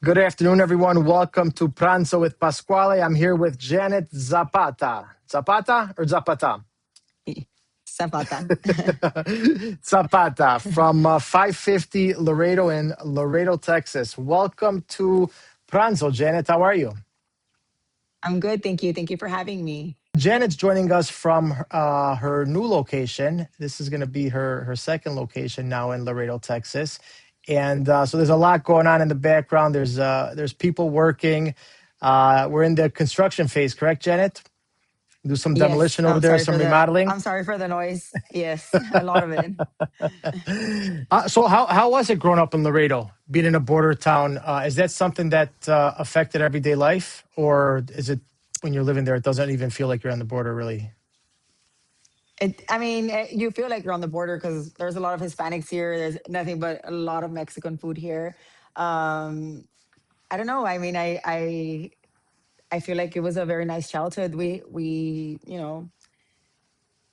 Good afternoon, everyone. Welcome to Pranzo with Pasquale. I'm here with Janet Zapata. Zapata or Zapata? Zapata. Zapata from 550 Laredo in Laredo, Texas. Welcome to Pranzo, Janet. How are you? I'm good, thank you. Thank you for having me. Janet's joining us from her new location. This is going to be her second location now in Laredo, Texas, and so there's a lot going on in the background. There's people working. We're in the construction phase, correct, Janet? Do some Yes, demolition over there, some remodeling. I'm sorry for the noise. Yes, a lot of it. So how was it growing up in Laredo, being in a border town? Is that something that affected everyday life, or is it when you're living there, it doesn't even feel like you're on the border, really? You feel like you're on the border because there's a lot of Hispanics here. There's nothing but a lot of Mexican food here. Um, I don't know. I feel like it was a very nice childhood.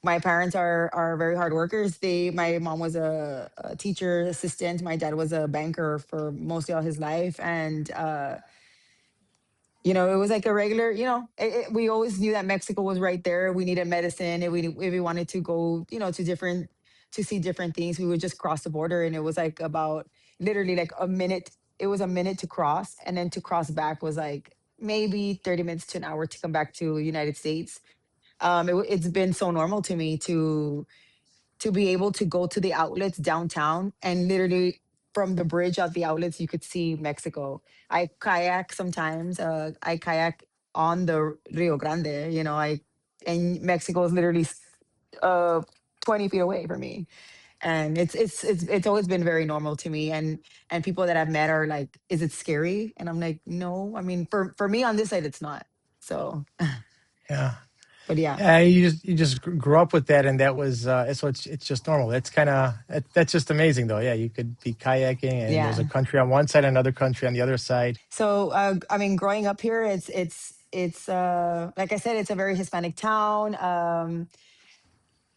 My parents are very hard workers. My mom was a teacher assistant. My dad was a banker for mostly all his life, and it was like a regular, we always knew that Mexico was right there. We needed medicine. If we wanted to go, to see different things, we would just cross the border. And it was like about literally like a minute. It was a minute to cross. And then to cross back was like maybe 30 minutes to an hour to come back to United States. It's been so normal to me to be able to go to the outlets downtown and literally from the bridge at the outlets you could see Mexico. I kayak sometimes. I kayak on the Rio Grande. And Mexico is literally uh 20 feet away from me, and it's always been very normal to me. And people that I've met are like, "Is it scary?" And I'm like, "No. I mean, for me on this side, it's not." So, Yeah. but yeah, Yeah, you just grew up with that, and that was so it's just normal. That's kind of that's just amazing, though. Yeah, you could be kayaking, and there's a yeah. country on one side, another country on the other side. So, growing up here, it's like I said, it's a very Hispanic town.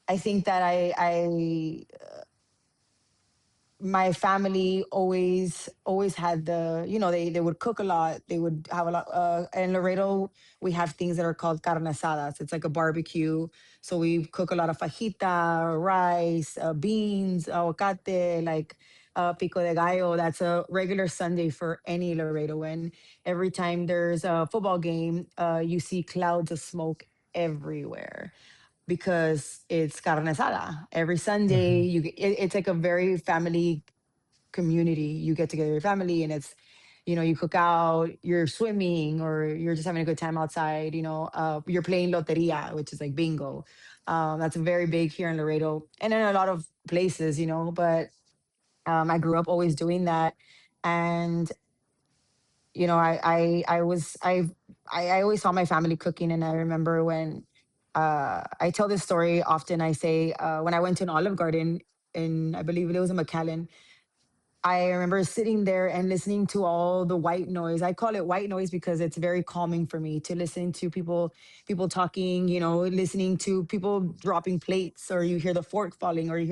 I think that I my family always had they would cook a lot. They would have a lot. In Laredo, we have things that are called carne asadas. It's like a barbecue. So we cook a lot of fajita, rice, beans, aguacate, like pico de gallo. That's a regular Sunday for any Laredoan. Every time there's a football game, you see clouds of smoke everywhere because it's carne asada. Every Sunday, Hmm. it's like a very family community. You get together with your family, and you cook out, you're swimming, or you're just having a good time outside. You're playing loteria, which is like bingo. That's very big here in Laredo and in a lot of places. But I grew up always doing that, and I always saw my family cooking. And I remember when I tell this story often. I say when I went to an Olive Garden in, I believe it was in McAllen, I remember sitting there and listening to all the white noise. I call it white noise because it's very calming for me to listen to people talking, listening to people dropping plates, or you hear the fork falling, or you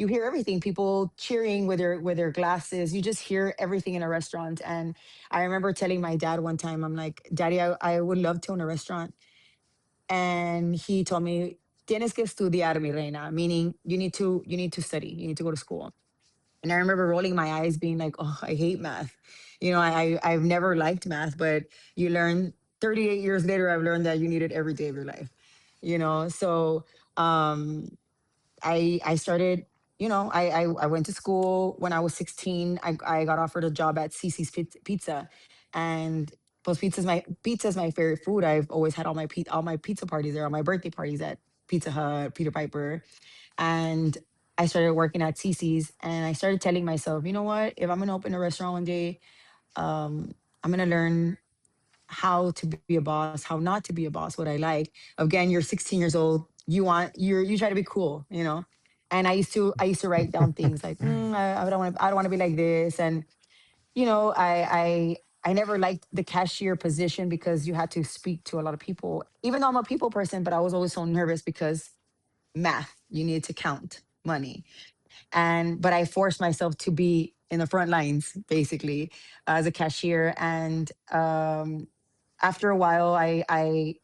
hear everything, people cheering with their glasses. You just hear everything in a restaurant. And I remember telling my dad one time, I'm like, "Daddy, I would love to own a restaurant." And he told me, "Tienes que estudiar, mi reina," meaning you need to study, you need to go to school. And I remember rolling my eyes, being like, "Oh, I hate math." I've never liked math, but you learn. 38 years later, I've learned that you need it every day of your life. So um, I started. I went to school when I was 16. I got offered a job at Cece's Pizza, and post pizza's my favorite food. I've always had all my pizza parties there, all my birthday parties at Pizza Hut, Peter Piper. And I started working at Cece's, and I started telling myself, you know what? If I'm gonna open a restaurant one day, um, I'm gonna learn how to be a boss, how not to be a boss, what I like. Again, you're 16 years old. You try to be cool, And I used to write down things like, I don't want to be like this. And I never liked the cashier position because you had to speak to a lot of people. Even though I'm a people person, but I was always so nervous because math, you need to count money. But I forced myself to be in the front lines, basically, as a cashier. And after a while, I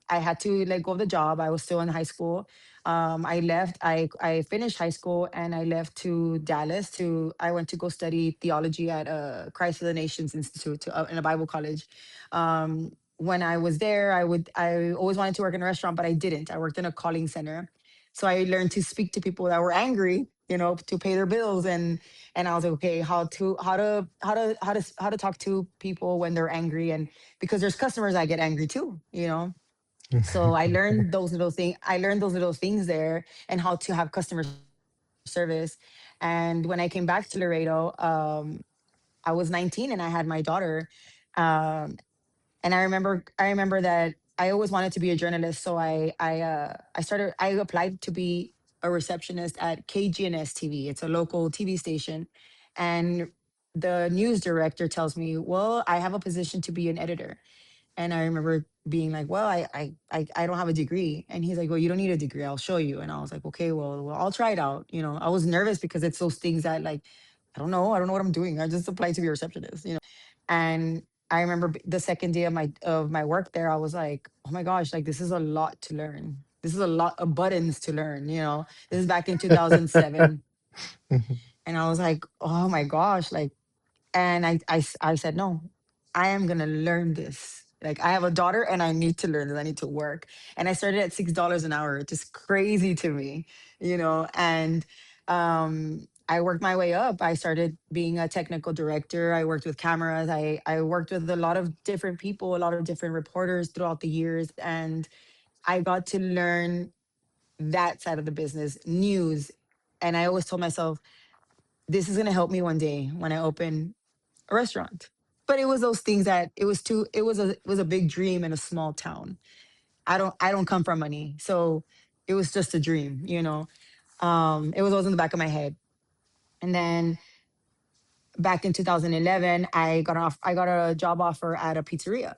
had to let go of the job. I was still in high school. I left. I finished high school and I left to Dallas. To I went to go study theology at Christ of the Nations Institute in a Bible college. When I was there, I always wanted to work in a restaurant, but I didn't. I worked in a calling center, so I learned to speak to people that were angry, to pay their bills. And I was like, okay, how to talk to people when they're angry, and because there's customers that get angry too. So I learned those little things. I learned those little things there and how to have customer service. And when I came back to Laredo, I was 19 and I had my daughter. Um, and I remember that I always wanted to be a journalist. So I applied to be a receptionist at KGNS TV. It's a local TV station. And the news director tells me, well, I have a position to be an editor. And I remember being like, well, I don't have a degree. And he's like, well, you don't need a degree. I'll show you. And I was like, okay, well, I'll try it out. I was nervous because it's those things that, like, I don't know what I'm doing. I just applied to be a receptionist. And I remember the second day of my work there, I was like, oh my gosh, like, this is a lot to learn. This is a lot of buttons to learn. This is back in 2007. And I was like, oh my gosh, like, and I said, no, I am going to learn this. Like, I have a daughter and I need to learn this. I need to work. And I started at $6 an hour, which is crazy to me. And I worked my way up. I started being a technical director. I worked with cameras. I worked with a lot of different people, a lot of different reporters throughout the years. And I got to learn that side of the business, news. And I always told myself, this is going to help me one day when I open a restaurant. But it was those things that it was a big dream in a small town. I don't come from money. So it was just a dream. It was always in the back of my head. And then back in 2011, I got a job offer at a pizzeria.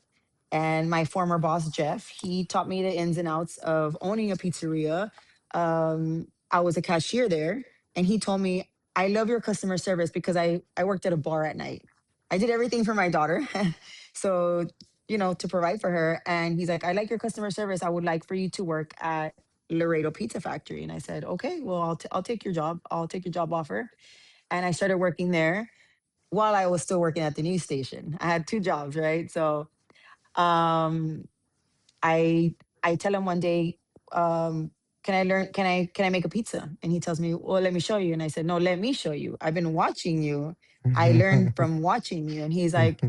And my former boss, Jeff, he taught me the ins and outs of owning a pizzeria. I was a cashier there, and he told me, I love your customer service because I worked at a bar at night. I did everything for my daughter. So, to provide for her. And he's like, I like your customer service. I would like for you to work at Laredo Pizza Factory. And I said, okay, well, I'll take your job. I'll take your job offer. And I started working there while I was still working at the news station. I had two jobs, right? So um, I I tell him one day, can I learn? Can I make a pizza? And he tells me, well, let me show you. And I said, no, let me show you. I've been watching you. I learned from watching you. And he's like,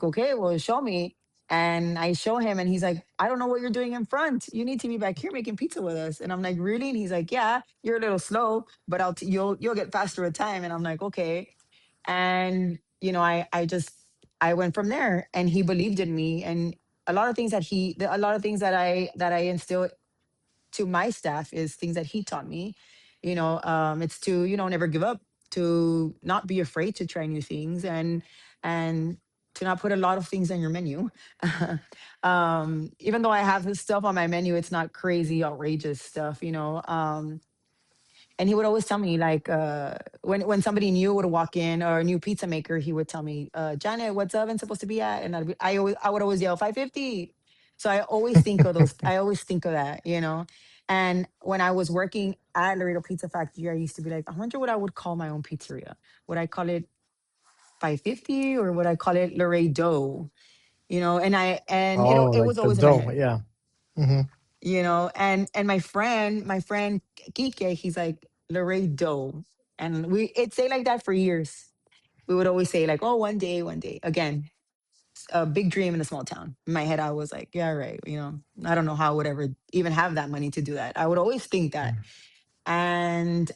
okay, well, show me. And I show him, and he's like, I don't know what you're doing in front. You need to be back here making pizza with us. And I'm like, really? And he's like, yeah, you're a little slow, but you'll get faster with time. And I'm like, okay. And I went from there, and he believed in me. And a lot of things that I instill to my staff is things that he taught me. It's to never give up, to not be afraid to try new things, and to not put a lot of things on your menu. Even though I have this stuff on my menu, it's not crazy outrageous stuff. And he would always tell me, like, when somebody new would walk in, or a new pizza maker, he would tell me, Janet, what's oven supposed to be at? And I would always yell 550. So I always think of that. And when I was working at Laredo Pizza Factory, I used to be like, I wonder what I would call my own pizzeria. Would I call it 550, or would I call it Laredo? And Oh, it like was the always in my dough. head. Yeah. Hmm. And my friend Kike, he's like, Laredo. And it'd say like that for years. We would always say, like, oh, one day. Again, a big dream in a small town. In my head, I was like, yeah, right. I don't know how I would ever even have that money to do that. I would always think that. And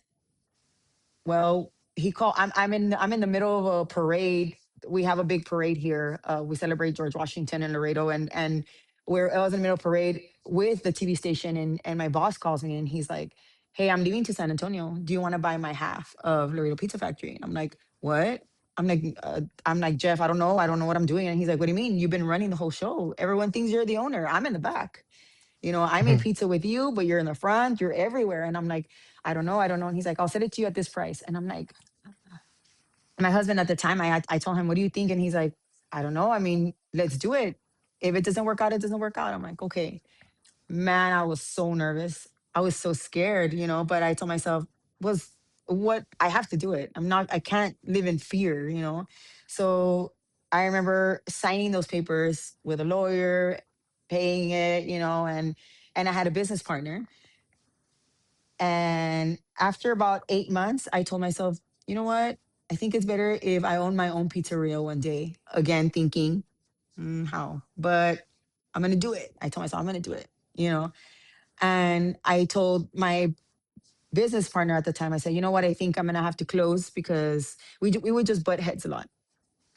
well, he called. I'm in the middle of a parade. We have a big parade here. We celebrate George Washington in Laredo, and I was in the middle of parade with the TV station, and my boss calls me, and he's like, "Hey, I'm leaving to San Antonio. Do you want to buy my half of Laredo Pizza Factory?" And I'm like, "What?" I'm like, Jeff, I don't know what I'm doing. And he's like, what do you mean? You've been running the whole show. Everyone thinks you're the owner. I'm in the back. I made pizza with you, but you're in the front, you're everywhere. And I'm like, I don't know. And he's like, I'll set it to you at this price. And I'm like, My husband at the time, I told him, "What do you think?" And he's like, "I don't know. I mean, let's do it. If it doesn't work out, it doesn't work out." I'm like, "Okay." Man, I was so nervous. I was so scared, but I told myself, was what I have to do it. I can't live in fear. So I remember signing those papers with a lawyer, paying it, and I had a business partner. And after about 8 months, I told myself, you know what? I think it's better if I own my own pizzeria one day. Again, thinking, how? But I'm going to do it. I told myself, I'm going to do it. And I told my business partner at the time, I said, you know what? I think I'm going to have to close because we would just butt heads a lot.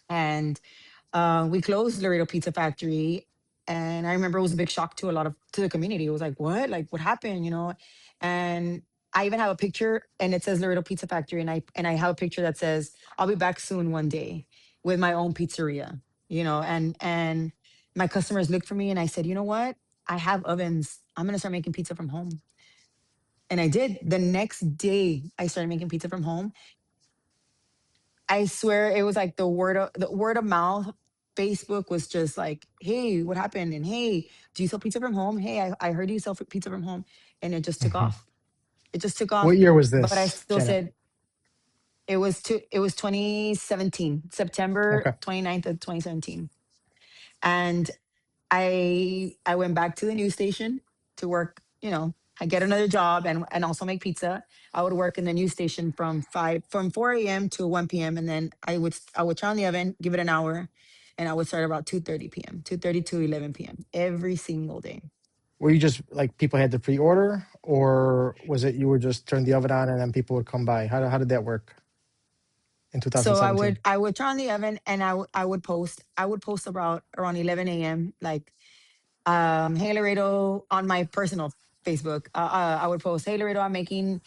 And we closed Laredo Pizza Factory. And I remember it was a big shock to the community. It was like, what? Like, what happened? And I even have a picture, and it says Laredo Pizza Factory, and I have a picture that says, I'll be back soon one day with my own pizzeria. And my customers looked for me, and I said, you know what? I have ovens. I'm gonna start making pizza from home. And I did. The next day I started making pizza from home. I swear it was like the word of mouth. Facebook was just like, hey, what happened? And hey, do you sell pizza from home? Hey, I heard you sell pizza from home. And it just took Mhm. off. It just took off. What year was But I this, still Janet? said it was 2017, September Okay. 29th of 2017. And I went back to the news station to work, I get another job and also make pizza. I would work in the news station from 4 a.m. to 1 p.m. And then I would turn on the oven, give it an hour, and I would start about 2:30 p.m., 2:30 to 11 p.m. every single day. Were you just like people had to pre-order, or was it you were just turn the oven on and then people would come by? How did that work in So I 2017? would I would turn on the oven and I would post about around 11 a.m. like hey Laredo on my personal Facebook. I would post, hey Laredo, I'm making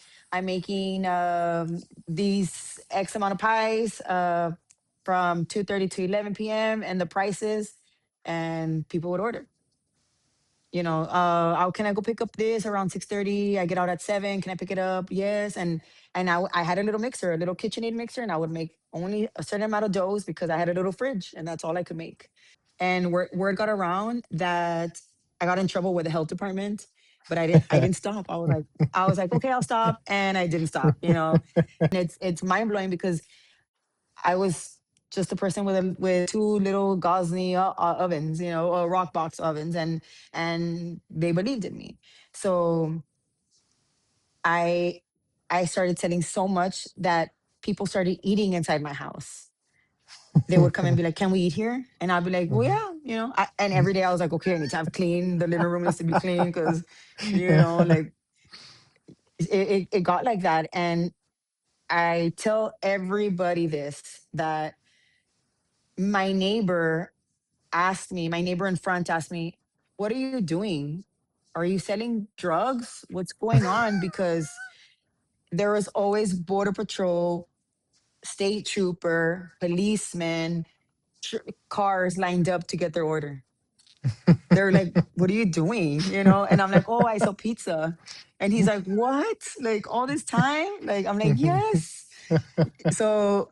these X amount of pies from 2:30 to 11 p.m. and the prices, and people would order. How can I go pick up this around 6:30? I get out at 7. Can I pick it up? Yes. And I had a little mixer, a little KitchenAid mixer, and I would make only a certain amount of doughs because I had a little fridge, and that's all I could make. And word got around that I got in trouble with the health department, but I didn't stop. I was like, okay, I'll stop, and I didn't stop. And it's mind blowing because I was just a person with two little Gosney ovens, rock box ovens, and they believed in me. So I I started selling so much that people started eating inside my house. They would come and be like, "Can we eat here?" And I'd be like, "Well, Mhm. yeah." And every day I was like, "Okay, I need to have clean. The living room needs to be clean because, like it got like that." And I tell everybody this that my neighbor in front asked me, "What are you doing? Are you selling drugs? What's going on?" Because there was always border patrol, state trooper, policemen, cars lined up to get their order. They're like, "What are you doing?" And I'm like, "Oh, I sell pizza." And he's like, "What? Like all this time?" Like I'm like, "Yes." So,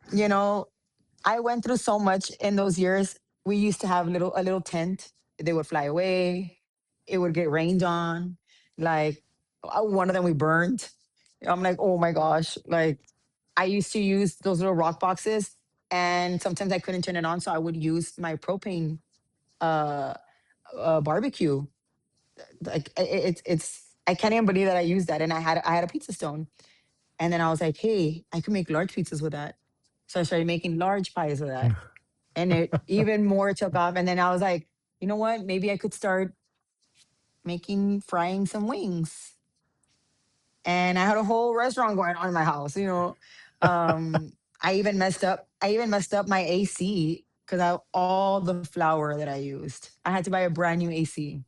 I went through so much in those years. We used to have a little tent. They would fly away. It would get rained on. Like one of them we burned. I'm like, oh my gosh. Like I used to use those little rock boxes, and sometimes I couldn't turn it on, so I would use my propane uh, barbecue. Like it's I can't even believe that I used that, and I had a pizza stone, and then I was like, hey, I could make large pizzas with that. So I started making large pies with that, and it even more took off. And then I was like, you know what? Maybe I could start frying some wings. And I had a whole restaurant going on in my house. I even messed up my AC because all the flour that I used. I had to buy a brand new AC.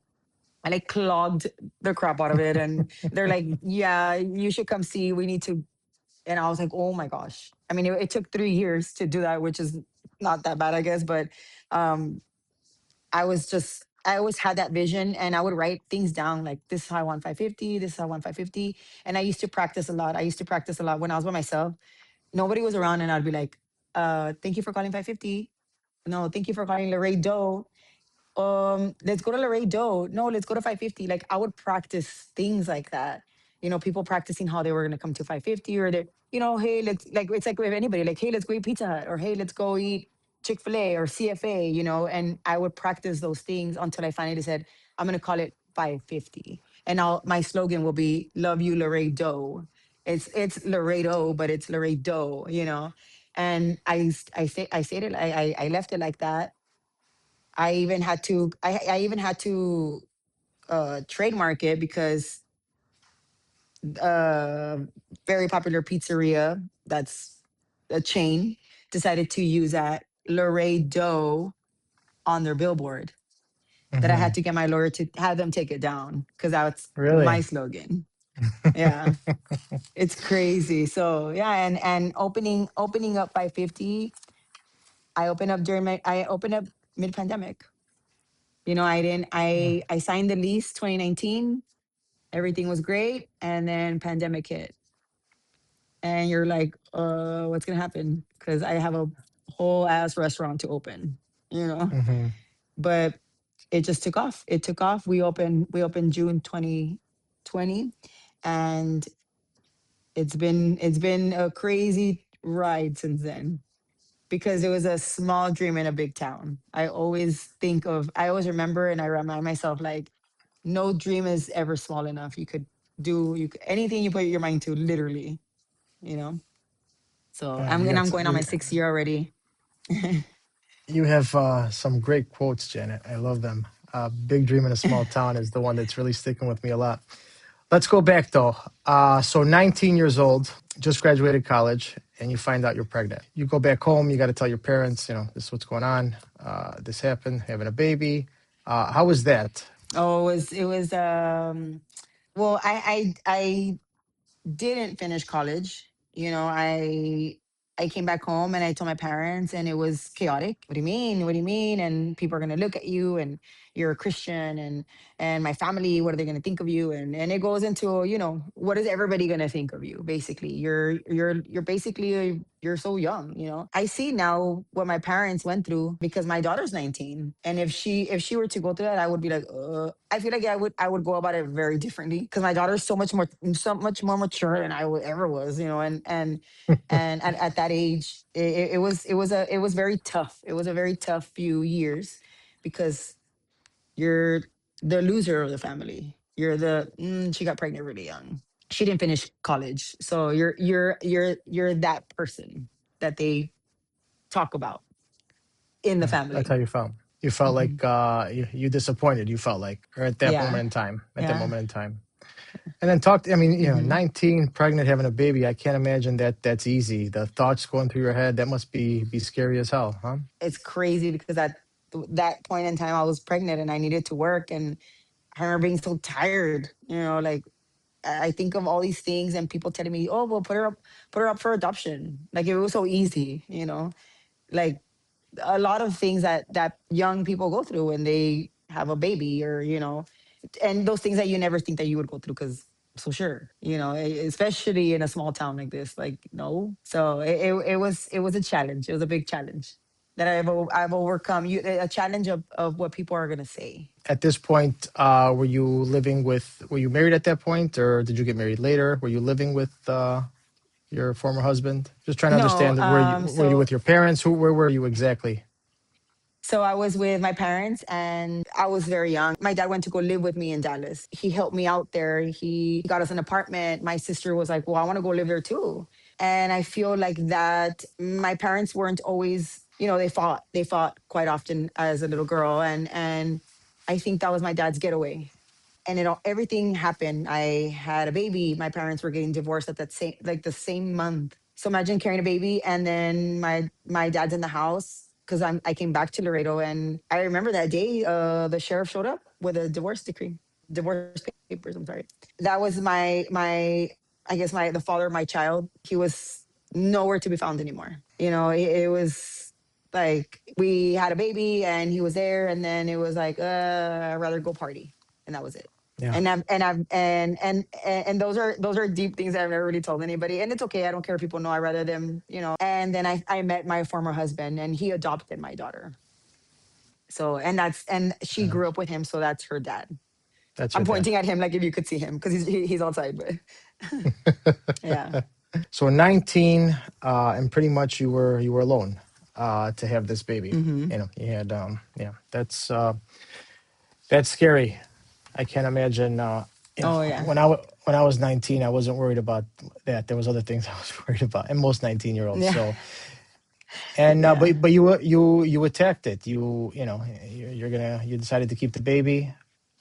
I like clogged the crap out of it, and they're like, "Yeah, you should come see. We need to." And I was like, "Oh my gosh!" I mean, it took 3 years to do that, which is not that bad, I guess. But um, I always had that vision, and I would write things down like, this is how I want 550, this is how I want 550. And I used to practice a lot. I used to practice a lot when I was by myself. Nobody was around, and I'd be like, Thank you for calling 550. No, thank you for calling Laredo. Let's go to Laredo. No, let's go to 550. Like I would practice things like that. People practicing how they were gonna come to 550, or they, hey, let's, like, it's like with anybody, like, hey, let's go eat Pizza Hut, or hey, let's go eat Chick-fil-A or CFA, and I would practice those things until I finally said, I'm gonna call it 550. And now my slogan will be love you, Laredo. It's Laredo, but it's Laredo. And I said it, I left it like that. I even had to trademark it because uh very popular pizzeria that's a chain decided to use that Laredo on their billboard, that I had Hmm. to get my lawyer to have them take it down because that's my Really? slogan. Yeah. It's crazy. So yeah, and opening up 550, I opened up mid pandemic. I didn't I signed the lease 2019. Everything was great, and then pandemic hit. And you're like, what's gonna happen? Because I have a whole ass restaurant to open, you know. Hmm. But it just took off. It took off. We opened June 2020, and it's been a crazy ride since then, because it was a small dream in a big town. I always remember, and I remind myself, like, no dream is ever small enough. Anything you put your mind to, literally, you know. So You got I'm going on my you. 6th year already. You have some great quotes, Janet. I love them. Big dream in a small town is the one that's really sticking with me a lot. Let's go back though. So 19 years old, just graduated college, and you find out you're pregnant. You go back home, you got to tell your parents, this is what's going on. This happened, having a baby. How was that? Oh, it was well, I didn't finish college. I came back home and I told my parents, and it was chaotic. What do you mean? What do you mean? And people are gonna look at you, and you're a Christian, and my family, what are they gonna think of you? And it goes into, what is everybody gonna think of you? Basically, you're basically you're so young. I see now what my parents went through because my daughter's 19, and if she were to go through that, I would be like, I feel like I would go about it very differently, because my daughter's so much more mature than ever was, and at that age, it was very tough. It was a very tough few years, because you're the loser of the family. She got pregnant really young. She didn't finish college, so you're that person that they talk about in the Yeah, that's how family. you felt. You felt Mhm. like you disappointed. You felt like, or at that Yeah, moment in time. At that yeah. moment in time. And then talk. I mean, Hmm. 19, pregnant, having a baby. I can't imagine that that's easy. The thoughts going through your head, that must be scary as hell, huh? It's crazy because at that point in time, I was pregnant and I needed to work, and I remember being so tired. Like, I think of all these things and people telling me, "Oh, well, put her up for adoption." Like, it was so easy. Like, a lot of things that young people go through when they have a baby, or and those things that you never think that you would go through, because so sure, especially in a small town like this, like, no. So it was a challenge. It was a big challenge that I've overcome. A challenge of what people are gonna say. At this point, were you married at that point, or did you get married later? Were you living with your former husband? Just trying to No. understand, were you So with your parents? Where were you exactly? So I was with my parents, and I was very young. My dad went to go live with me in Dallas. He helped me out there. He got us an apartment. My sister was like, "Well, I want to go live there too." And I feel like that my parents weren't always, they fought. They fought quite often as a little girl, and I think that was my dad's getaway. And everything happened. I had a baby. My parents were getting divorced at that the same month. So imagine carrying a baby, and then my dad's in the house, because I came back to Laredo, and I remember that day the sheriff showed up with a divorce papers. I'm sorry. That was my I guess my the father of my child. He was nowhere to be found anymore. It was like we had a baby and he was there, and then it was like I'd rather go party, and that was it. Yeah. And those are deep things that I've never really told anybody, and it's okay. I don't care if people know. I rather them, and then I met my former husband, and he adopted my daughter. So, and she Yeah. grew up with him, so that's her dad. That's I'm your dad. pointing at him like if you could see him because he's outside, but yeah. So 19, and pretty much you were alone to have this baby. Hmm. You had yeah. That's scary. I can't imagine. Oh yeah. When I was 19, I wasn't worried about that. There was other things I was worried about, and most 19-year-olds. Yeah. So, and Yeah. but you attacked it. You decided to keep the baby,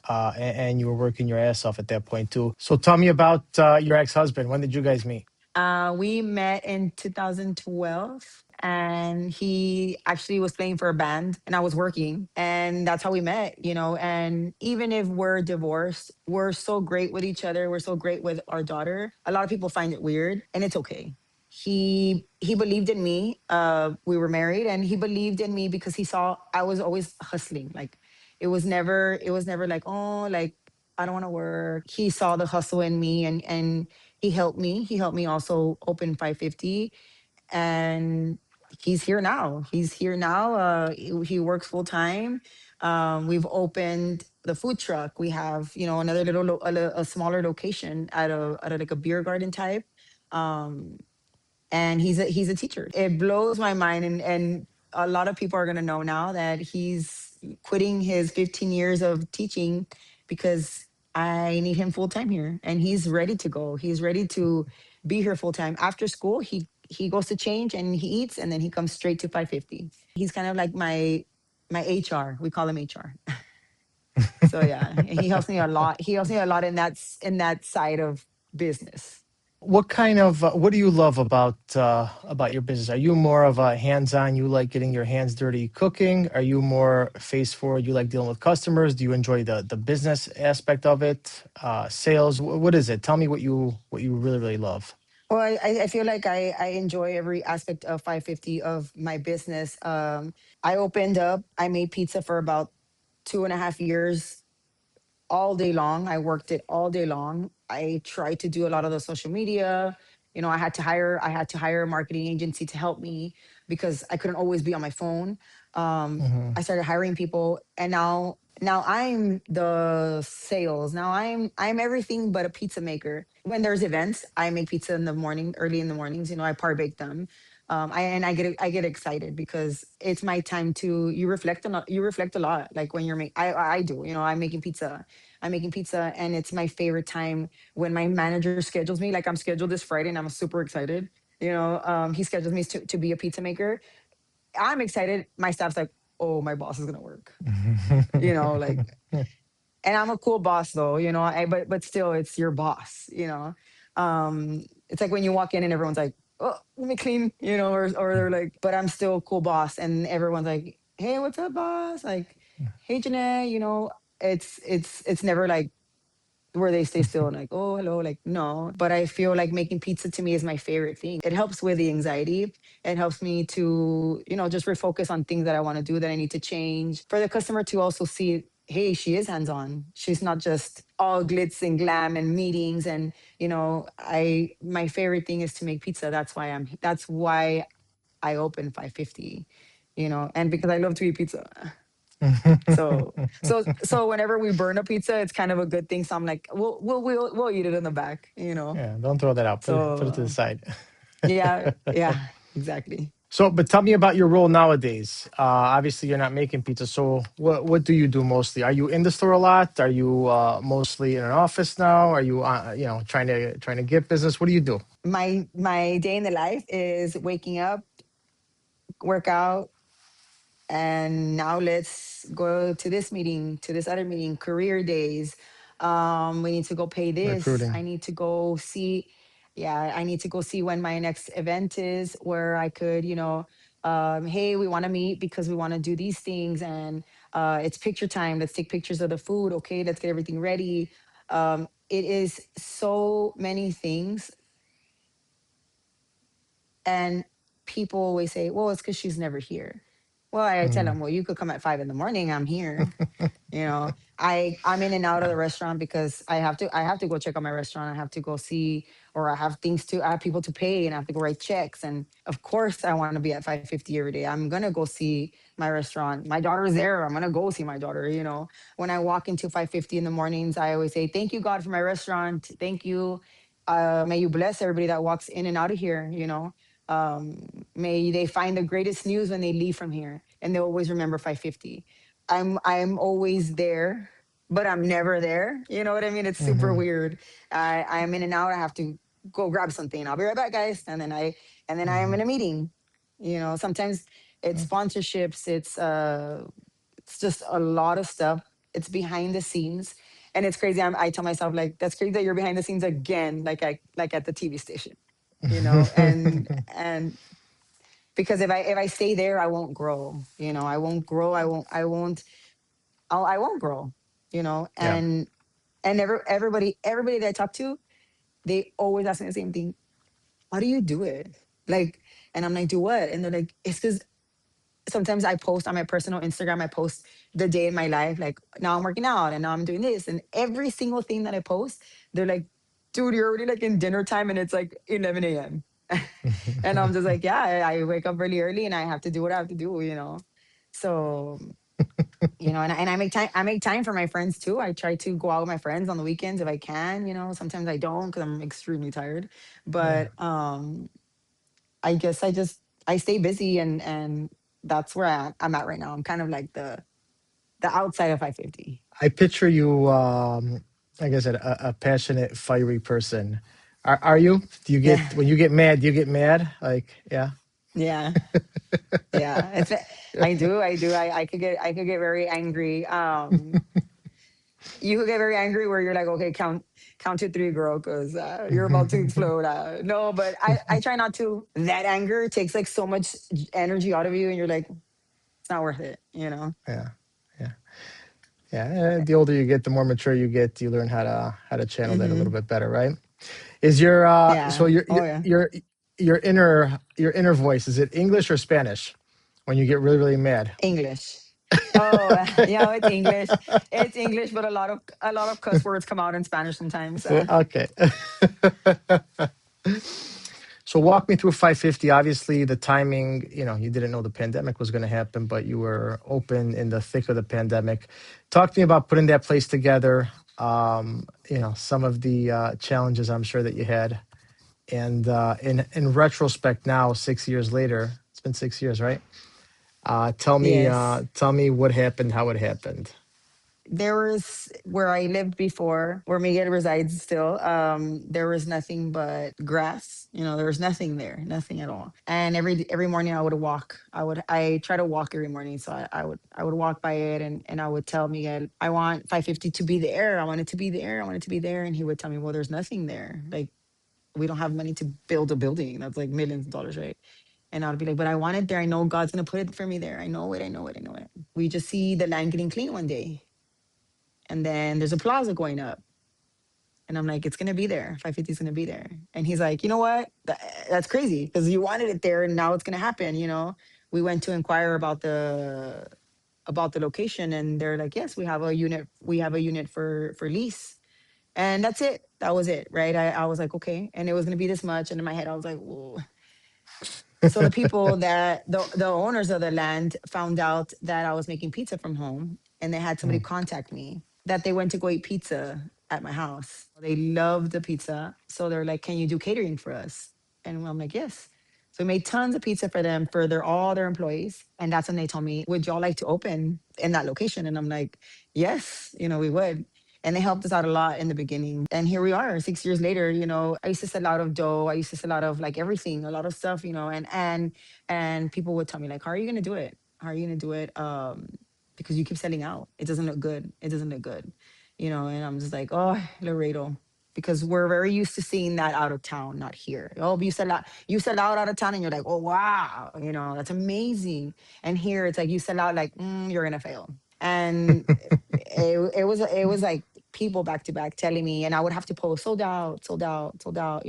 and you were working your ass off at that point too. So tell me about your ex husband. When did you guys meet? We met in 2012, and he actually was playing for a band, and I was working, and that's how we met. And even if we're divorced, we're so great with each other. We're so great with our daughter. A lot of people find it weird, and it's okay. He believed in me. We were married, and he believed in me because he saw I was always hustling. Like it was never like, oh, like I don't want to work. He saw the hustle in me, and he helped me also open 550, and he's here now. He works full time. We've opened the food truck. We have another a smaller location at like a beer garden type. um and he's a teacher. It blows my mind, and a lot of people are going to know now that he's quitting his 15 years of teaching because I need him full time here, and he's ready to go. He's ready to be here full time. After school, he goes to change and he eats, and then he comes straight to 550. He's kind of like my HR. We call him HR. So yeah, he helps me a lot. He helps me a lot in that side of business. What do you love about your business? Are you more of a hands-on, you like getting your hands dirty cooking? Are you more face forward, you like dealing with customers? Do you enjoy the business aspect of it? Sales? What is it? Tell me what you really, really love. Well, I feel like I enjoy every aspect of 550 of my business. I opened up, I made pizza for about 2.5 years, all day long. I worked it all day long. I tried to do a lot of the social media. I had to hire a marketing agency to help me because I couldn't always be on my phone. Hmm. I started hiring people, and now I'm the sales. Now I'm everything but a pizza maker. When there's events, I make pizza in the morning, early in the mornings. I par bake them. I get excited because it's my time to you reflect a lot, like when I do. I'm making pizza, and it's my favorite time when my manager schedules me. Like I'm scheduled this Friday, and I'm super excited. He schedules me to be a pizza maker. I'm excited. My staff's like, oh, my boss is gonna work. Like, and I'm a cool boss though. But still, it's your boss. It's like when you walk in and everyone's like, oh, let me clean. Or they're like, but I'm still a cool boss, and everyone's like, hey, what's up, boss? Like, hey, Janae. It's never like where they stay still and like, oh, hello, like, no. But I feel like making pizza to me is my favorite thing. It helps with the anxiety. It helps me to, just refocus on things that I want to do, that I need to change. For the customer to also see, hey, she is hands on. She's not just all glitz and glam and meetings. And, my favorite thing is to make pizza. That's why I opened 550, and because I love to eat pizza. So whenever we burn a pizza, it's kind of a good thing. So I'm like, we'll eat it in the back. Yeah, don't throw that out. Put it to the So side. yeah, yeah, exactly. So, but tell me about your role nowadays. Obviously, you're not making pizza. So, what do you do mostly? Are you in the store a lot? Are you mostly in an office now? Are you trying to get business? What do you do? My day in the life is waking up, work out, and now let's go to this meeting, to this other meeting, career days. We need to go pay this. Recruiting. I need to go see, yeah, I need to go see when my next event is, where I could, hey, we want to meet because we want to do these things. And it's picture time. Let's take pictures of the food. Okay, let's get everything ready. It is so many things. And people always say, well, it's because she's never here. Well, I tell Mm-hmm. them, well, you could come at 5 in the morning. I'm here. You know, I'm in and out of Yeah. the restaurant because I have to go check on my restaurant. I have to go see, or I have people to pay, and I have to go write checks. And of course I want to be at 5:50 every day. I'm gonna go see my restaurant. My daughter's there. I'm gonna go see my daughter. When I walk into 5:50 in the mornings, I always say, thank you, God, for my restaurant. Thank you. May you bless everybody that walks in and out of here. May they find the greatest news when they leave from here, and they'll always remember 5:50. I'm always there, but I'm never there. You know what I mean? It's super Mm-hmm. weird. I'm in and out. I have to go grab something. I'll be right back, guys. And then I am Mm-hmm. in a meeting. Sometimes it's sponsorships. It's just a lot of stuff. It's behind the scenes, and it's crazy. I tell myself, like, that's crazy that you're behind the scenes again, like at the TV station. And because if I stay there, I won't grow. I won't grow. I won't grow. Yeah. And everybody that I talk to, they always ask me the same thing. How do you do it? Like, and I'm like, do what? And they're like, it's because sometimes I post on my personal Instagram, I post the day in my life, like, now I'm working out and now I'm doing this. And every single thing that I post, they're like, dude, you're already like in dinner time and it's like 11 a.m. And I'm just like, yeah, I wake up really early and I have to do what I have to do. So, and I make time for my friends too. I try to go out with my friends on the weekends if I can. Sometimes I don't because I'm extremely tired. Yeah. But I guess I stay busy, and that's where I'm at right now. I'm kind of like the outside of 550. I picture you, like I said, a passionate, fiery person. Are you? Do you Yeah, get when you get mad? Do you get mad? Like, yeah. yeah, yeah. I do. I could get very angry. You could get very angry where you're like, okay, count to three, girl, because you're about to explode. No, but I try not to. That anger takes like so much energy out of you, and you're like, it's not worth it. Yeah. Yeah. Yeah. The older you get, the more mature you get. You learn how to channel that a little Hmm. bit better, right? Is your so Yeah. Oh yeah. your inner voice, is it English or Spanish when you get really really mad? English. Oh, yeah, it's English. It's English, but a lot of cuss words come out in Spanish sometimes. Okay. So walk me through 550. Obviously, the timing, you didn't know the pandemic was going to happen, but you were open in the thick of the pandemic. Talk to me about putting that place together. Some of the challenges I'm sure that you had, and in retrospect, now 6 years later, it's been 6 years, right? Yes. Tell me what happened, how it happened. There was where I lived before, where Miguel resides still. There was nothing but grass. There was nothing there, nothing at all. And every morning I would walk. I try to walk every morning. So I would walk by it, and I would tell Miguel, I want 550 to be there. I want it to be there. I want it to be there. And he would tell me, well, there's nothing there. Like, we don't have money to build a building. That's like millions of dollars, right? And I'd be like, but I want it there. I know God's gonna put it for me there. I know it. I know it. I know it. We just see the land getting clean one day, and then there's a plaza going up. And I'm like, it's gonna be there. 550 is gonna be there. And he's like, you know what? That's crazy because you wanted it there, and now it's gonna happen. We went to inquire about the location, and they're like, yes, we have a unit. We have a unit for lease, and that's it. That was it, right? I was like, okay, and it was gonna be this much. And in my head, I was like, whoa. So the people that the owners of the land found out that I was making pizza from home, and they had somebody Mm, contact me that they went to go eat pizza at my house. They loved the pizza, so they're like, "Can you do catering for us?" And I'm like, "Yes." So we made tons of pizza for them, for all their employees, and that's when they told me, "Would y'all like to open in that location?" And I'm like, "Yes, we would." And they helped us out a lot in the beginning. And here we are 6 years later. I used to sell out of dough. I used to sell out of like everything, a lot of stuff, and people would tell me like, how are you gonna do it? How are you gonna do it? Because you keep selling out. It doesn't look good. It doesn't look good. And I'm just like, oh, Laredo. Because we're very used to seeing that out of town, not here. Oh, you sell out of town, and you're like, oh wow, that's amazing. And here it's like you sell out like, you're gonna fail. And it was like people back to back telling me, and I would have to post sold out, sold out, sold out.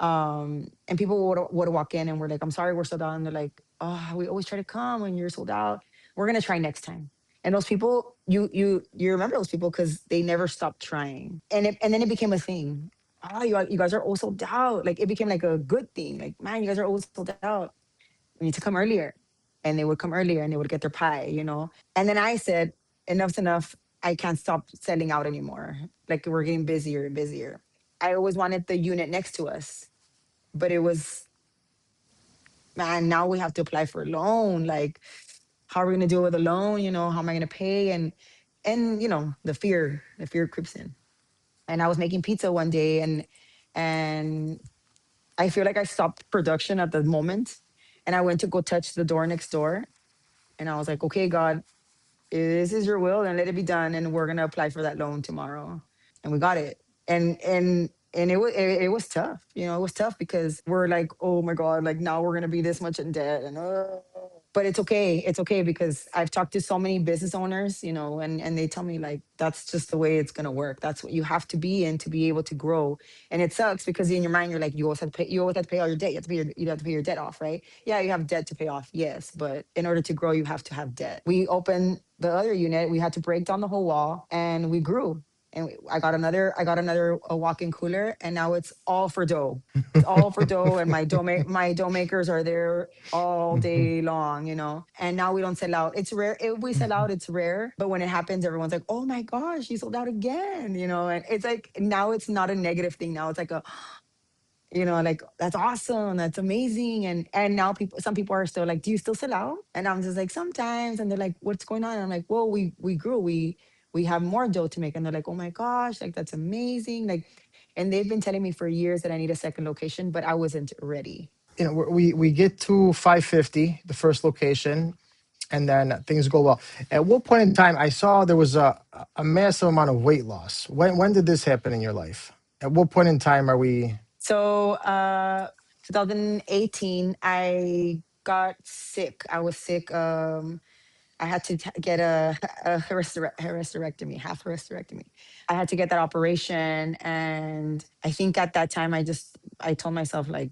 And people would walk in and we're like, I'm sorry, we're sold out. And they're like, oh, we always try to come when you're sold out. We're gonna try next time. And those people, you remember those people because they never stopped trying. And then it became a thing. Oh, you guys are all sold out. Like it became like a good thing. Like, man, you guys are all sold out. We need to come earlier. And they would come earlier and they would get their pie. And then I said, enough's enough. I can't stop selling out anymore. Like we're getting busier and busier. I always wanted the unit next to us, but it was, man, now we have to apply for a loan. Like, how are we gonna deal with a loan? How am I gonna pay? And the fear creeps in. And I was making pizza one day, and I feel like I stopped production at the moment, and I went to go touch the door next door, and I was like, okay, God, this is your will, and let it be done, and we're gonna apply for that loan tomorrow. And we got it. And it was tough. It was tough because we're like, oh my God, like now we're gonna be this much in debt. And but it's okay. It's okay because I've talked to so many business owners, and they tell me like that's just the way it's gonna work. That's what you have to be in to be able to grow. And it sucks because in your mind you're like, you always have to pay all your debt. You have to pay your debt off, right? Yeah, you have debt to pay off, yes, but in order to grow, you have to have debt. We opened the other unit. We had to break down the whole wall, and we grew. And I got another a walk-in cooler, and now it's all for dough. It's all for dough, and my dough makers are there all day long. And now we don't sell out. It's rare. If we sell out, it's rare. But when it happens, everyone's like, "Oh my gosh, you sold out again!" And it's like now it's not a negative thing. Now it's like like that's awesome, that's amazing. And now some people are still like, do you still sell out? And I'm just like, sometimes. And they're like, what's going on? And I'm like, well, we grew, we have more dough to make. And they're like, oh my gosh, like that's amazing. Like, and they've been telling me for years that I need a second location, but I wasn't ready. We get to 550, the first location, and then things go well. At what point in time I saw there was a massive amount of weight loss? When did this happen in your life? At what point in time are we? So 2018, I got sick. I was sick. I had to get a hysterectomy, half hysterectomy. I had to get that operation. And I think at that time, I told myself, like,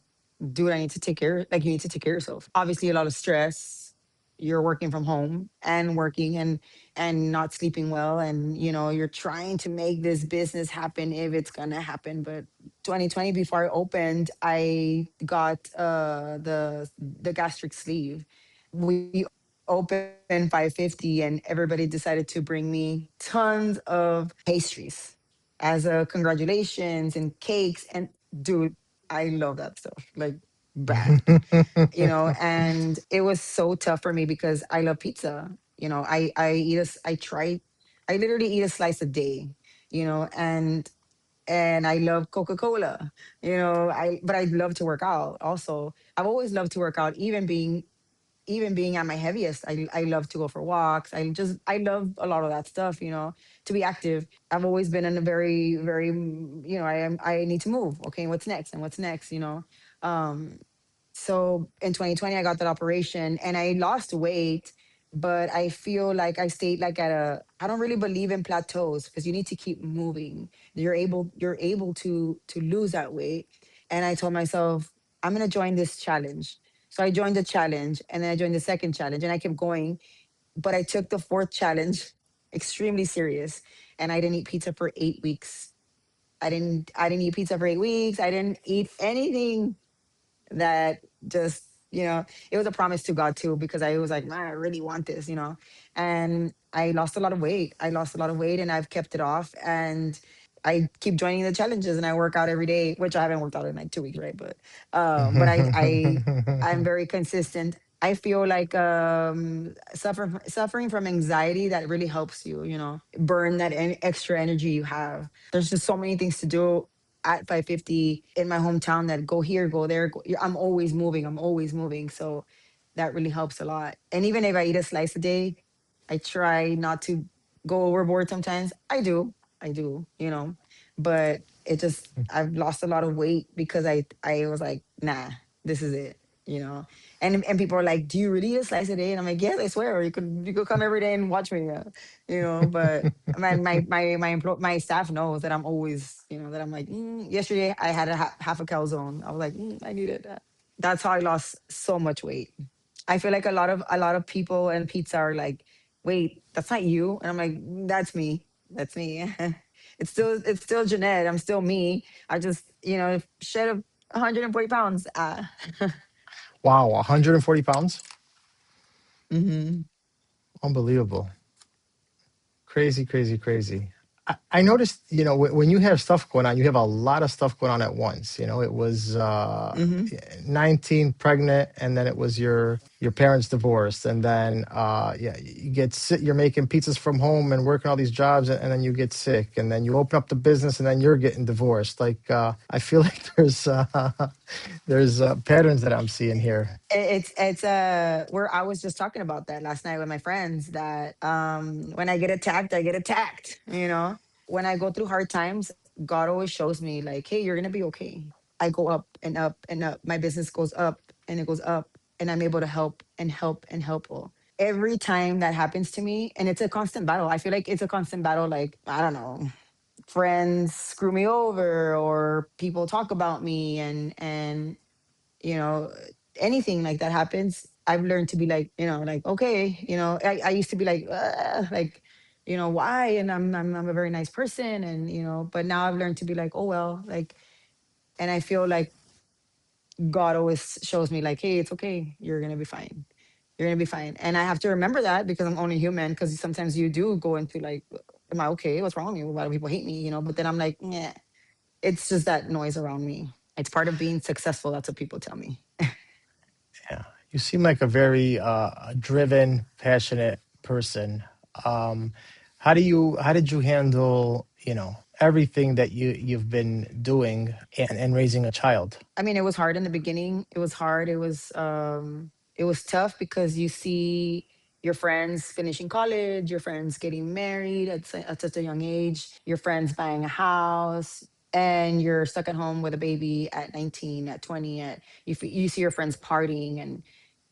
dude, I need to take care, like, you need to take care of yourself. Obviously, a lot of stress. You're working from home and working and not sleeping well. And, you're trying to make this business happen if it's going to happen. But 2020, before I opened, I got the gastric sleeve. We opened 550 and everybody decided to bring me tons of pastries as a congratulations and cakes. And dude, I love that stuff like bad. And it was so tough for me because I love pizza. I literally eat a slice a day, and I love Coca-Cola. But I love to work out also. I've always loved to work out, even being at my heaviest. I love to go for walks. I love a lot of that stuff, to be active. I've always been in a very, very, I need to move. Okay, what's next? And what's next? Um, so in 2020, I got that operation and I lost weight, but I feel like I stayed like I don't really believe in plateaus because you need to keep moving. You're able to lose that weight. And I told myself, I'm gonna join this challenge. So I joined the challenge and then I joined the second challenge and I kept going. But I took the fourth challenge extremely serious and I didn't eat pizza for 8 weeks. I didn't eat pizza for 8 weeks. I didn't eat anything that just it was a promise to God too, because I was like, man, I really want this. And I lost a lot of weight. And I've kept it off, and I keep joining the challenges and I work out every day, which I haven't worked out in like 2 weeks, right? But I'm very consistent. I feel like suffering from anxiety, that really helps you, burn that extra energy you have. There's just so many things to do at 550 in my hometown that go here, go there. I'm always moving. I'm always moving. So that really helps a lot. And even if I eat a slice a day, I try not to go overboard sometimes. I do. But I've lost a lot of weight because I was like, nah, this is it. And people are like, do you really eat a slice a day? And I'm like, yes, I swear. You could come every day and watch me. But my staff knows that I'm always, that I'm like, yesterday I had half a calzone. I was like, I needed that. That's how I lost so much weight. I feel like a lot of people and pizza are like, wait, that's not you, and I'm like, that's me. That's me. It's still Jeanette. I'm still me. I just shed 140 pounds. Wow, 140 pounds? Hmm. Unbelievable. Crazy, crazy, crazy. I noticed, when you have stuff going on, you have a lot of stuff going on at once. It was Hmm. 19, pregnant, and then it was your parents divorced, and then yeah, you get sick. You're making pizzas from home and working all these jobs, and then you get sick, and then you open up the business, and then you're getting divorced. Like I feel like there's patterns that I'm seeing here. It's where I was just talking about that last night with my friends, that when I get attacked, I get attacked, when I go through hard times, God always shows me like, hey, you're gonna be okay. I go up and up and up. My business goes up and it goes up, and I'm able to help and help and help people. Every time that happens to me, and it's a constant battle. I feel like it's a constant battle. Like, I don't know, friends screw me over, or people talk about me, and you know anything like that happens, I've learned to be like, like, okay, I used to be like, why, and I'm a very nice person, and but now I've learned to be like, oh well, like, and I feel like God always shows me like, hey, it's okay, you're gonna be fine, you're gonna be fine. And I have to remember that, because I'm only human, because sometimes you do go into like, am I okay, what's wrong with me, why do people hate me, but then I'm like, yeah, it's just that noise around me. It's part of being successful, that's what people tell me. Yeah, you seem like a very driven, passionate person. Um, how did you handle, everything that you've been doing and raising a child? I mean, it was hard in the beginning. It was hard. It was tough, because you see your friends finishing college, your friends getting married at such a young age, your friends buying a house, and you're stuck at home with a baby at 19, at 20, you see your friends partying,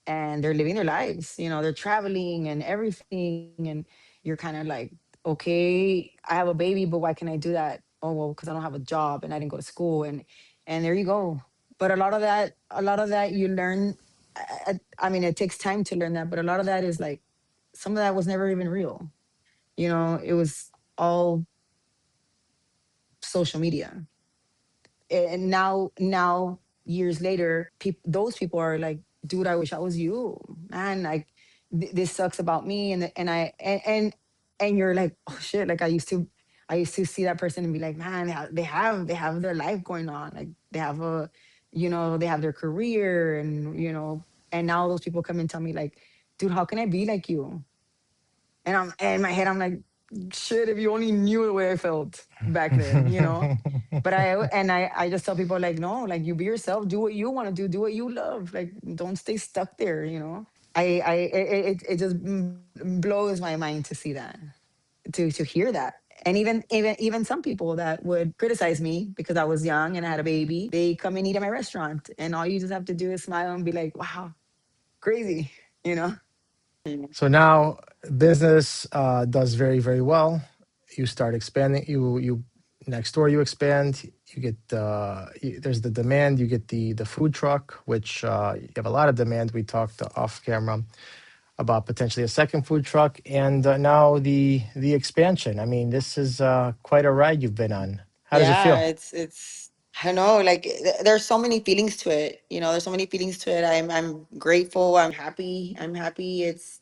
and they're living their lives, they're traveling and everything, and you're kind of like, okay, I have a baby, but why can I do that? Oh well, because I don't have a job and I didn't go to school, and there you go. But a lot of that you learn. I mean, it takes time to learn that, but a lot of that is like, some of that was never even real. It was all social media. And now, years later, those people are like, dude, I wish I was you, man. Like, this sucks about me, and you're like, oh shit, like, I used to see that person and be like, man, they have their life going on, like, they have their career, and now those people come and tell me like, dude, how can I be like you? And in my head, I'm like, shit, if you only knew the way I felt back then. But I just tell people like, no, like, you be yourself, do what you want to do what you love. Like, don't stay stuck there. It just blows my mind to see that, to hear that. And even some people that would criticize me because I was young and I had a baby, they come and eat at my restaurant, and all you just have to do is smile and be like, wow, crazy, you know? So now business does very, very well. You start expanding. You next door you expand. You get there's the demand. You get the food truck, which you have a lot of demand. We talked off camera about potentially a second food truck, and now the expansion. I mean, this is quite a ride you've been on. How does it Yeah, feel? it's I don't know, like there's so many feelings to it. There's so many feelings to it. I'm grateful, I'm happy. I'm happy. It's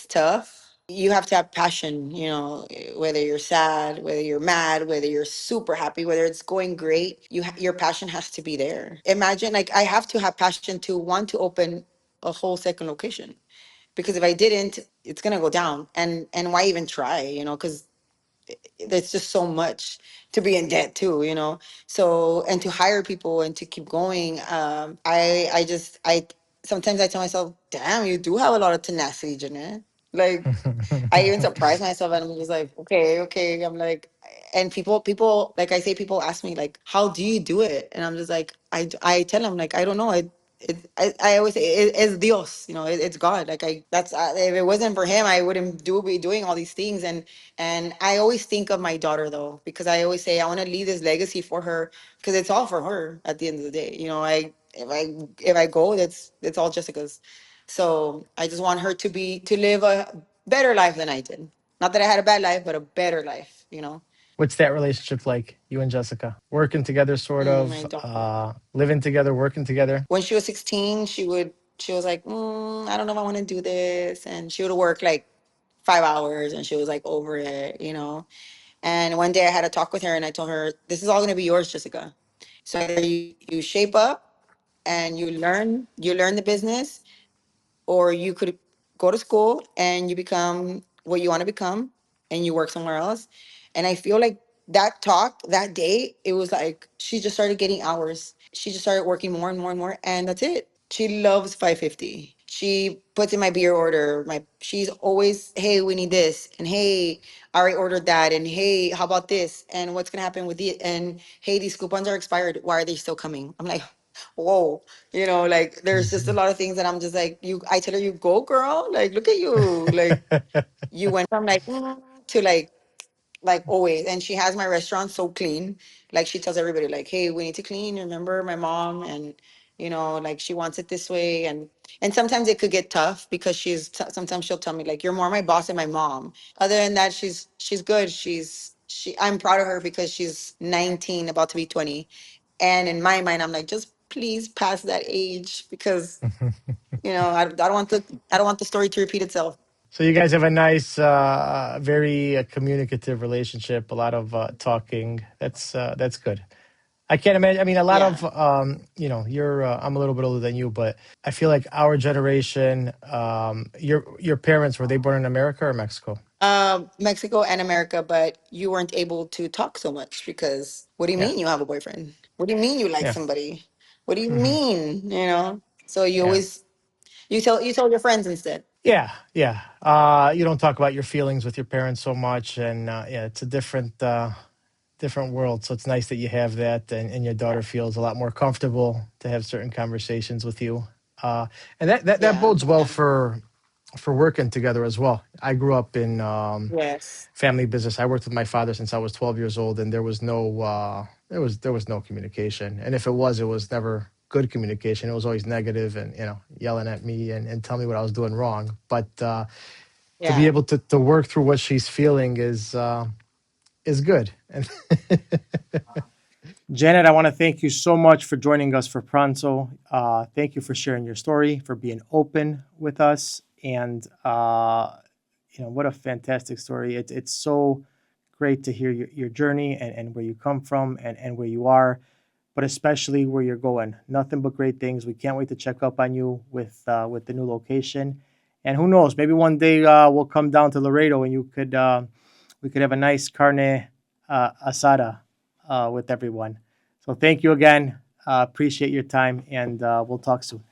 tough. You have to have passion, whether you're sad, whether you're mad, whether you're super happy, whether it's going great, your passion has to be there. Imagine, like, I have to have passion to want to open a whole second location, because if I didn't, it's going to go down. And why even try, because there's just so much to be in debt too. So, and to hire people and to keep going. I sometimes I tell myself, damn, you do have a lot of tenacity, Jeanette. Like, I even surprise myself, and I'm just like, okay, okay. I'm like, and people, like I say, people ask me like, how do you do it? And I'm just like, I tell them like, I don't know. I always say it's Dios, it's God. Like, if it wasn't for him, I wouldn't be doing all these things. And I always think of my daughter though, because I always say I want to leave this legacy for her, because it's all for her at the end of the day. I if I go, that's all Jessica's. So I just want her to live a better life than I did. Not that I had a bad life, but a better life, you know. What's that relationship like, you and Jessica? Working together, sort I of, don't. living together, working together? When she was 16, she was like, I don't know if I want to do this, and she would work like 5 hours, and she was like over it, you know. And one day I had a talk with her, and I told her, "This is all going to be yours, Jessica. So either you shape up and you learn the business, or you could go to school and you become what you want to become and you work somewhere else." And I feel like that talk that day, it was like she just started getting hours. She just started working more and more and more, and that's it. She loves 550. She puts in my beer order. She's always, hey, we need this, and hey, I already ordered that, and hey, how about this, and what's gonna happen with it, and hey, these coupons are expired. Why are they still coming? I'm like, whoa, like there's just a lot of things that I'm just like, I tell her, you go girl, like look at you, like you went from like to like always. And she has my restaurant so clean. Like she tells everybody like, hey, we need to clean, remember my mom, and like she wants it this way. And sometimes it could get tough because sometimes she'll tell me like, you're more my boss than my mom. Other than that, she's good. I'm proud of her because she's 19, about to be 20. And in my mind, I'm like, just please pass that age because I don't want the story to repeat itself. So you guys have a nice, very communicative relationship. A lot of talking. That's good. I can't imagine. I mean, a lot Yeah. of you're. I'm a little bit older than you, but I feel like our generation. Your parents, were they born in America or Mexico? Mexico and America, but you weren't able to talk so much because what do you Yeah, mean you have a boyfriend? What do you mean you like yeah, somebody? What do you hmm mean? So you yeah, always you tell your friends instead. yeah, yeah. You don't talk about your feelings with your parents so much, and yeah, it's a different world. So it's nice that you have that, and your daughter feels a lot more comfortable to have certain conversations with you. Uh, and that Yeah. bodes well for working together as well. I grew up in Yes. family business. I worked with my father since I was 12 years old, and there was no there was no communication. And if it was never good communication. It was always negative and yelling at me and tell me what I was doing wrong. But to be Yeah. able to work through what she's feeling is good. And Janet, I want to thank you so much for joining us for Pranzo. Thank you for sharing your story, for being open with us, and what a fantastic story. It's so great to hear your journey and where you come from and where you are, but especially where you're going. Nothing but great things. We can't wait to check up on you with the new location. And who knows, maybe one day we'll come down to Laredo and we could have a nice carne asada with everyone. So thank you again. Appreciate your time, and we'll talk soon.